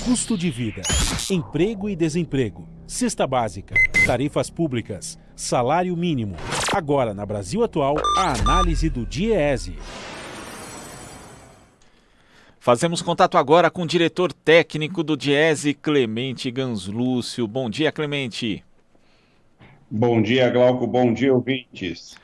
Custo de vida, emprego e desemprego, cesta básica, tarifas públicas, salário mínimo. Agora, na Brasil Atual, a análise do DIEESE. Fazemos contato agora com o diretor técnico do DIEESE, Clemente Ganslúcio. Bom dia, Clemente. Bom dia, Glauco. Bom dia, ouvintes.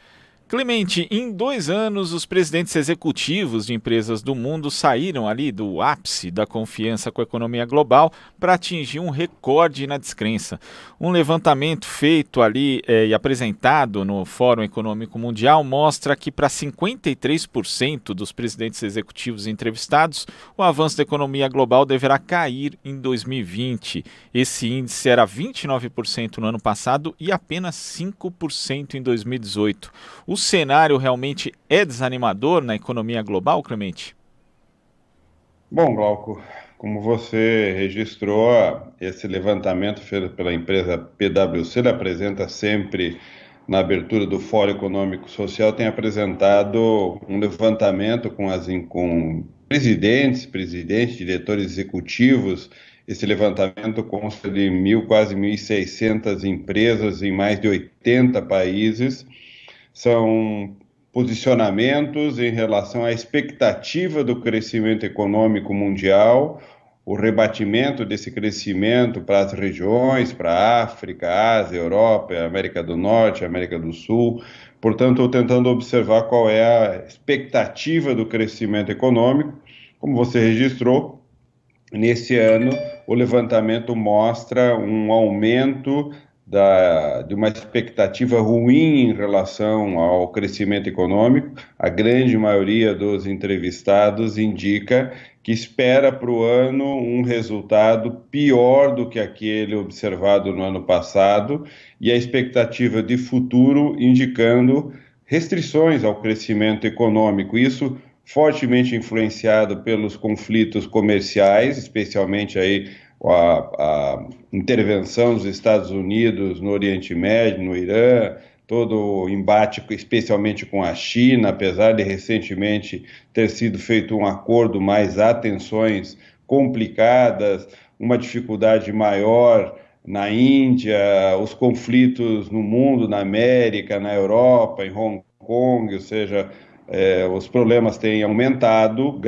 Clemente, em 2 anos, os presidentes executivos de empresas do mundo saíram ali do ápice da confiança com a economia global para atingir um recorde na descrença. Um levantamento feito ali e apresentado no Fórum Econômico Mundial mostra que para 53% dos presidentes executivos entrevistados, o avanço da economia global deverá cair em 2020. Esse índice era 29% no ano passado e apenas 5% em 2018. O cenário realmente é desanimador na economia global, Clemente? Bom, Glauco, como você registrou, esse levantamento feito pela empresa PwC, ele apresenta sempre, na abertura do Fórum Econômico Social, tem apresentado um levantamento com presidentes, diretores executivos. Esse levantamento consta de quase 1.600 empresas em mais de 80 países. São posicionamentos em relação à expectativa do crescimento econômico mundial, o rebatimento desse crescimento para as regiões, para a África, Ásia, Europa, América do Norte, América do Sul. Portanto, estou tentando observar qual é a expectativa do crescimento econômico. Como você registrou, nesse ano o levantamento mostra um aumento de uma expectativa ruim em relação ao crescimento econômico. A grande maioria dos entrevistados indica que espera para o ano um resultado pior do que aquele observado no ano passado, e a expectativa de futuro indicando restrições ao crescimento econômico. Isso fortemente influenciado pelos conflitos comerciais, especialmente aí a intervenção dos Estados Unidos no Oriente Médio, no Irã, todo o embate, especialmente com a China, apesar de recentemente ter sido feito um acordo, mas há tensões complicadas, uma dificuldade maior na Índia, os conflitos no mundo, na América, na Europa, em Hong Kong, ou seja, os problemas têm aumentado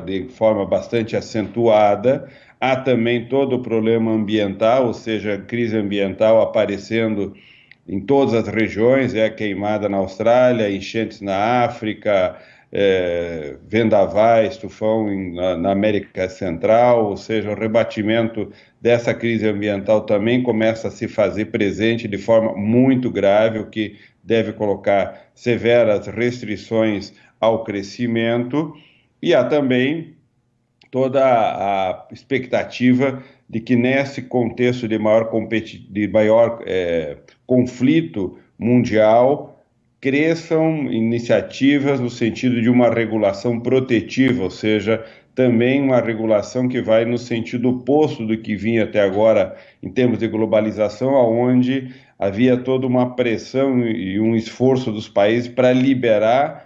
de forma bastante acentuada. Há também todo o problema ambiental, ou seja, a crise ambiental aparecendo em todas as regiões, a queimada na Austrália, enchentes na África, vendavais, tufão na América Central, ou seja, o rebatimento dessa crise ambiental também começa a se fazer presente de forma muito grave, o que deve colocar severas restrições ao crescimento. E há também toda a expectativa de que nesse contexto de maior conflito mundial cresçam iniciativas no sentido de uma regulação protetiva, ou seja, também uma regulação que vai no sentido oposto do que vinha até agora em termos de globalização, onde havia toda uma pressão e um esforço dos países para liberar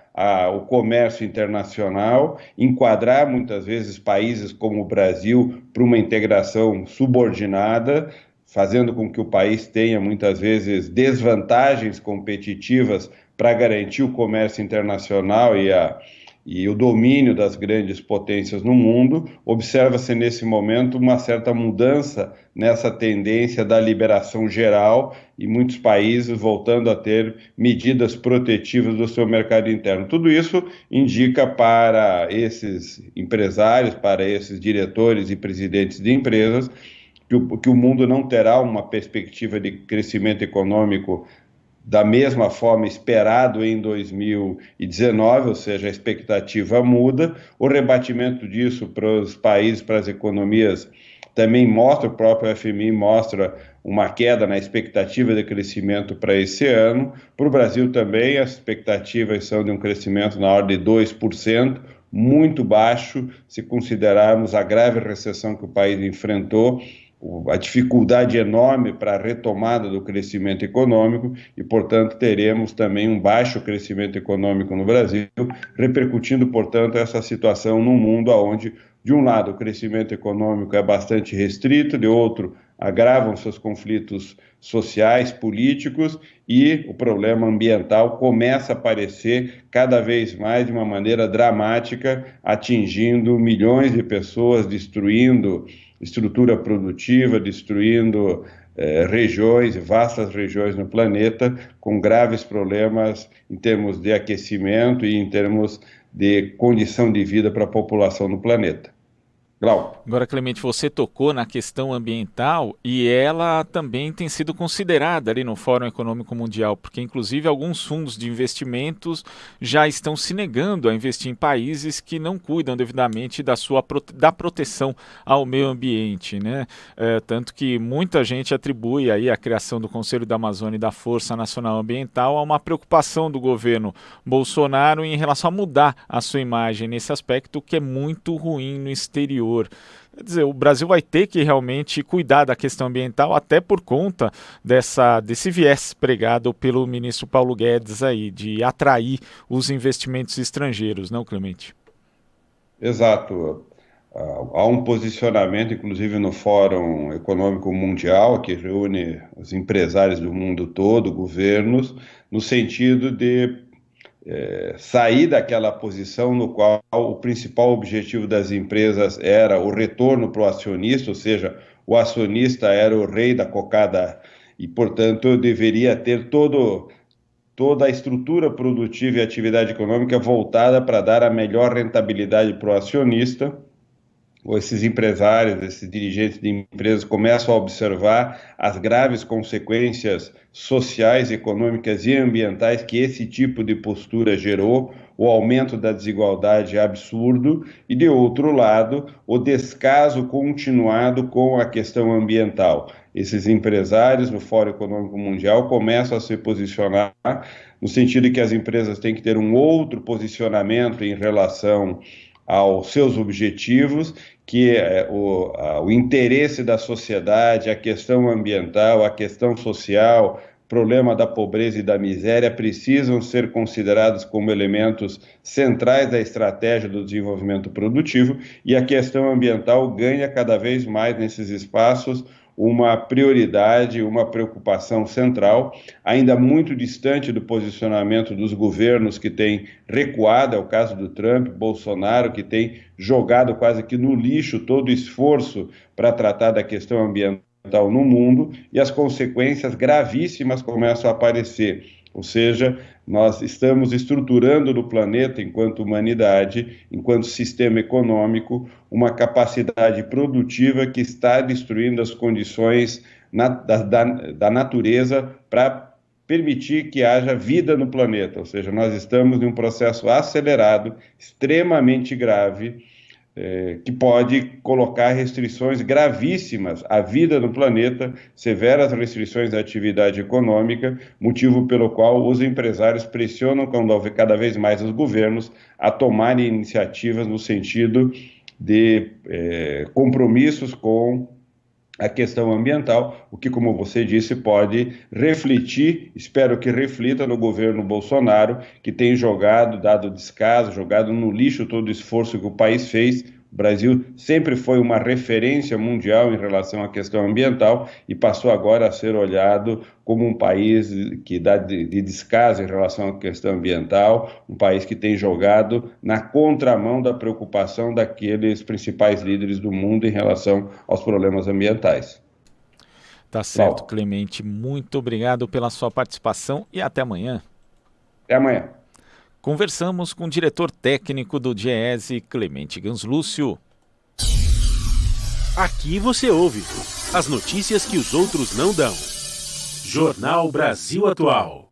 o comércio internacional, enquadrar muitas vezes países como o Brasil para uma integração subordinada, fazendo com que o país tenha muitas vezes desvantagens competitivas para garantir o comércio internacional e o domínio das grandes potências no mundo. Observa-se nesse momento uma certa mudança nessa tendência da liberação geral e muitos países voltando a ter medidas protetivas do seu mercado interno. Tudo isso indica para esses empresários, para esses diretores e presidentes de empresas, que o mundo não terá uma perspectiva de crescimento econômico da mesma forma esperado em 2019, ou seja, a expectativa muda. O rebatimento disso para os países, para as economias, também mostra, o próprio FMI mostra uma queda na expectativa de crescimento para esse ano. Para o Brasil também, as expectativas são de um crescimento na ordem de 2%, muito baixo se considerarmos a grave recessão que o país enfrentou, a dificuldade enorme para a retomada do crescimento econômico e, portanto, teremos também um baixo crescimento econômico no Brasil, repercutindo, portanto, essa situação num mundo onde de um lado, o crescimento econômico é bastante restrito, de outro, agravam seus conflitos sociais, políticos, e o problema ambiental começa a aparecer cada vez mais de uma maneira dramática, atingindo milhões de pessoas, destruindo estrutura produtiva, destruindo regiões, vastas regiões no planeta, com graves problemas em termos de aquecimento e em termos de condição de vida para a população no planeta. Glauco. Agora, Clemente, você tocou na questão ambiental e ela também tem sido considerada ali no Fórum Econômico Mundial, porque inclusive alguns fundos de investimentos já estão se negando a investir em países que não cuidam devidamente da proteção ao meio ambiente, né? Tanto que muita gente atribui aí a criação do Conselho da Amazônia e da Força Nacional Ambiental a uma preocupação do governo Bolsonaro em relação a mudar a sua imagem nesse aspecto, que é muito ruim no exterior. Quer dizer, o Brasil vai ter que realmente cuidar da questão ambiental, até por conta desse viés pregado pelo ministro Paulo Guedes aí, de atrair os investimentos estrangeiros, não, Clemente? Exato. Há um posicionamento, inclusive no Fórum Econômico Mundial, que reúne os empresários do mundo todo, governos, no sentido de sair daquela posição no qual o principal objetivo das empresas era o retorno para o acionista, ou seja, o acionista era o rei da cocada e, portanto, deveria ter toda a estrutura produtiva e atividade econômica voltada para dar a melhor rentabilidade para o acionista. Ou esses empresários, esses dirigentes de empresas começam a observar as graves consequências sociais, econômicas e ambientais que esse tipo de postura gerou, o aumento da desigualdade absurdo e, de outro lado, o descaso continuado com a questão ambiental. Esses empresários no Fórum Econômico Mundial começam a se posicionar no sentido de que as empresas têm que ter um outro posicionamento em relação aos seus objetivos, que é o interesse da sociedade, a questão ambiental, a questão social, problema da pobreza e da miséria precisam ser considerados como elementos centrais da estratégia do desenvolvimento produtivo, e a questão ambiental ganha cada vez mais nesses espaços uma prioridade, uma preocupação central, ainda muito distante do posicionamento dos governos que têm recuado, é o caso do Trump, Bolsonaro, que tem jogado quase que no lixo todo o esforço para tratar da questão ambiental no mundo, e as consequências gravíssimas começam a aparecer. Ou seja, nós estamos estruturando no planeta, enquanto humanidade, enquanto sistema econômico, uma capacidade produtiva que está destruindo as condições da natureza para permitir que haja vida no planeta. Ou seja, nós estamos em um processo acelerado, extremamente grave, que pode colocar restrições gravíssimas à vida no planeta, severas restrições à atividade econômica, motivo pelo qual os empresários pressionam cada vez mais os governos a tomarem iniciativas no sentido de compromissos com a questão ambiental, o que, como você disse, pode refletir, espero que reflita no governo Bolsonaro, que tem dado descaso, jogado no lixo todo o esforço que o país fez. O Brasil sempre foi uma referência mundial em relação à questão ambiental e passou agora a ser olhado como um país que dá de descaso em relação à questão ambiental, um país que tem jogado na contramão da preocupação daqueles principais líderes do mundo em relação aos problemas ambientais. Tá certo, Clemente. Muito obrigado pela sua participação e até amanhã. Até amanhã. Conversamos com o diretor técnico do Diese, Clemente Ganslúcio. Aqui você ouve as notícias que os outros não dão. Jornal Brasil Atual.